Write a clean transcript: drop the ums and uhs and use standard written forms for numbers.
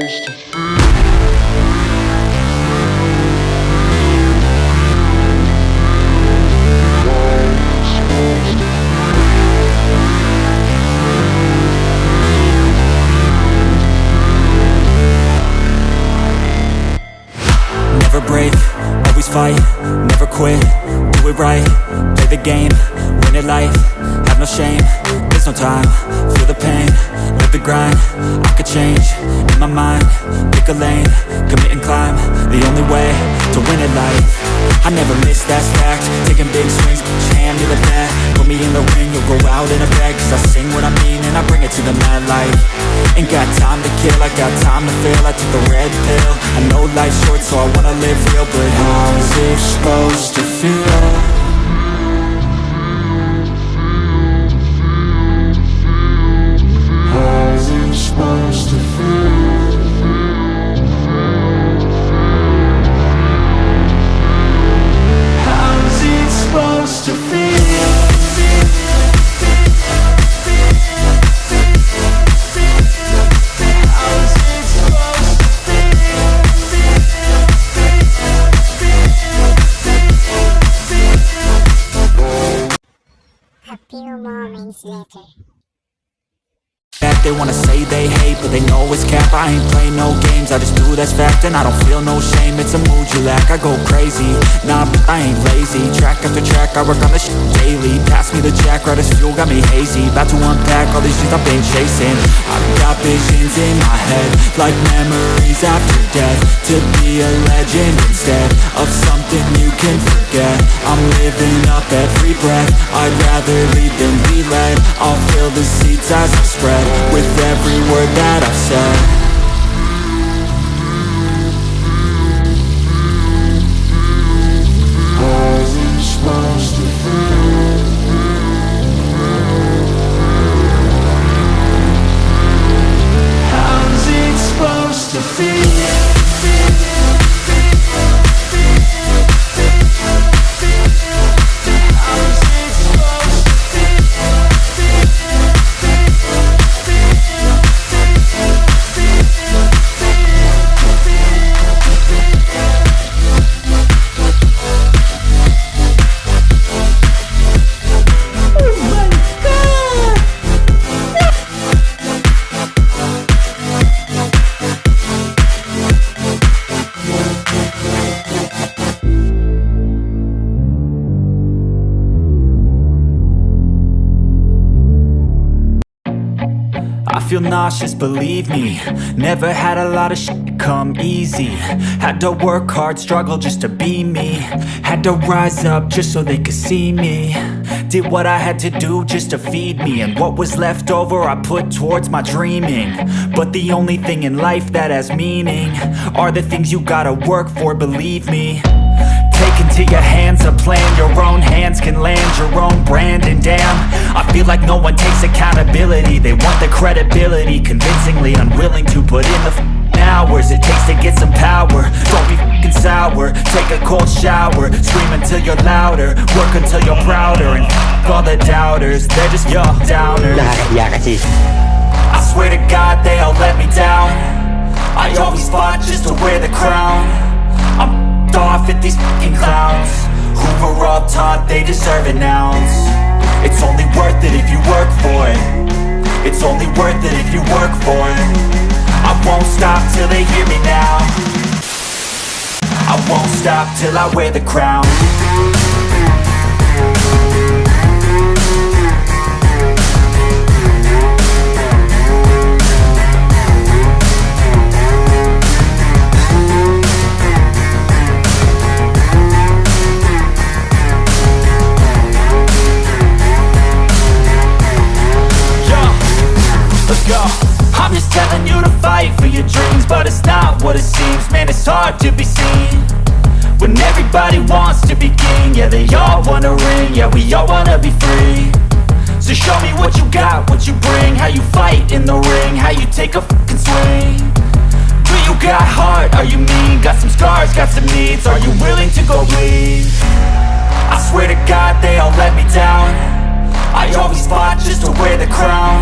Never break, always fight, never quit, do it right, play the game, win it life, have no shame, there's no time, feel the pain, live the grind, I could change, in my mind, pick a lane, commit and climb, the only way to win it life, I never miss, that's fact, taking big swings, hand me the bat, put me in the ring, you'll go out in a bag, cause I sing what I mean and I bring it to the mad light, ain't got time to kill, I got time to feel, I took the red pill, I know life's short so I wanna live real, but how's it supposed to feel? How's it supposed to feel? How's it supposed to feel? A few moments later. They wanna say they hate, but they know it's cap. I ain't play no games, I just do that's fact. And I don't feel no shame, it's a mood you lack. I go crazy, nah, but I ain't lazy. Track after track, I work on this shit daily. Pass me the jack, right as fuel, got me hazy. About to unpack all these things I've been chasing. I've got visions in my head, like memories after death. To be a legend instead of something you can forget. I'm living up every breath, I'd rather lead than be led. I'll fill the seats as I spread with every word that I've said. How's it supposed to feel? How's it supposed to feel? I feel nauseous, believe me. Never had a lot of shit come easy. Had to work hard, struggle just to be me. Had to rise up just so they could see me. Did what I had to do just to feed me. And what was left over I put towards my dreaming. But the only thing in life that has meaning are the things you gotta work for, believe me. Take into your hands a plan, your own hands can land your own brand. And damn, I feel like no one takes accountability. They want the credibility, convincingly unwilling to put in the hours it takes to get some power. Don't be f***ing sour, take a cold shower. Scream until you're louder, work until you're prouder. And f*** all the doubters, they're just your downers. I swear to God they all let me down. I always fought just to wear the crown. I'm off at these f***ing clowns who were all taught they deserve an ounce. It's only worth it if you work for it. It's only worth it if you work for it. I won't stop till they hear me now. I won't stop till I wear the crown. I'm just telling you to fight for your dreams, but it's not what it seems. Man, it's hard to be seen when everybody wants to be king. Yeah, they all wanna ring, yeah, we all wanna be free. So show me what you got, what you bring, how you fight in the ring, how you take a fucking swing. Do you got heart, are you mean? Got some scars, got some needs, are you willing to go bleed? I swear to God they all let me down. I always fought just to wear the crown.